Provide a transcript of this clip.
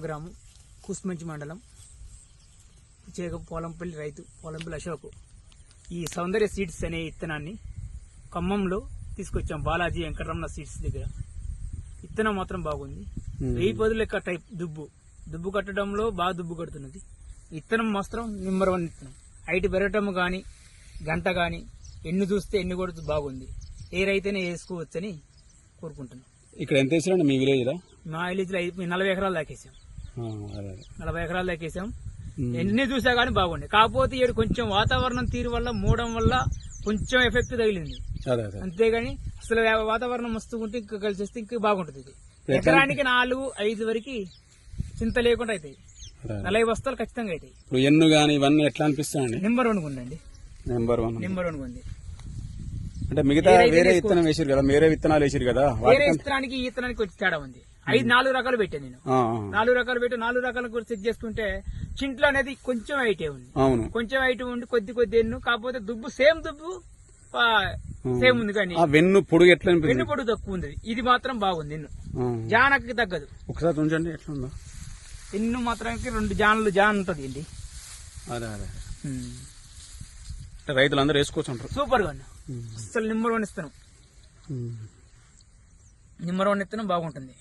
గ్రామం కూసుమంచి మండలం పోలంపల్లి రైతు పోలంపల్లి అశోక్ ఈ సౌందర్య సీడ్స్ అనే విత్తనాన్ని ఖమ్మంలో తీసుకొచ్చాం బాలాజీ వెంకటరమణ సీడ్స్ దగ్గర. విత్తనం మాత్రం బాగుంది. 1000 లెక్క టైప్ దుబ్బు కట్టడంలో బాగా దుబ్బు కడుతున్నది. విత్తనం మాత్రం నెంబర్ 1 విత్తనం. హైట్ పెరగటం గాని గంట గాని ఎన్ని చూస్తే ఎన్ని కొడుతూ బాగుంది. ఏ రైతైనా వేసుకోవచ్చని కోరుకుంటున్నాం. ఇక్కడ ఎంత వేసారండి మీ విలేజ్ లో? మా విలేజ్ లో 40 ఎకరాలు దాకేసాం. 40 ఎకరాలు దాకేసాం. ఎన్ని చూసా గానీ బాగుంది. కాకపోతే ఇక్కడ కొంచెం వాతావరణం తీరు వల్ల మూడం వల్ల కొంచెం ఎఫెక్ట్ తగిలింది. అంతేగాని అసలు వాతావరణం మస్తుంటే ఇంకా కలిసి వస్తే ఇంకా బాగుంటుంది. ఇది ఎకరానికి 4-5 వరకు చింత లేకుండా అవుతాయి. 40 బస్తాలు ఖచ్చితంగా అవుతాయి. ఎన్ను గానీ ఇవన్నీ ఎట్లా అనిపిస్తాయండి? నెంబర్ 1 ఉందండి. నెంబర్ 1 ఉంది. అంటే మిగతా వేరే విత్తనం వేసారు కదా, వేరే విత్తనాలు వేసారు కదా, వేరే విత్తనానికి ఈ విత్తనానికి వచ్చి తేడా ఉంది. 4 రకాలు పెట్టాను నేను. 4 రకాలు పెట్టి 4 రకాల కూడా చెక్ చేసుకుంటే చింట్లో అనేది కొంచెం హైటే ఉంది. అవును, కొంచెం హైట్ ఉండి కొద్ది ఎన్ను. కాకపోతే దుబ్బు సేమ్ ఉంది. కానీ వెన్ను పొడుగు ఎట్లా? వెన్ను పొడుగు తక్కువ ఉంది. ఇది మాత్రం బాగుంది. ఎన్ను జానకి తగ్గదు. ఒకసారి ఉంచండి ఎట్లా ఉందో. ఎన్ను మాత్రానికి 2 జాన్ ఉంటది అండి. రైతులందరూ వేసుకోవచ్చు అంటారు. సూపర్ గా అసలు నెంబర్ 1 ఇస్తాను. నెంబర్ 1 ఇత్తనం బాగుంటుంది.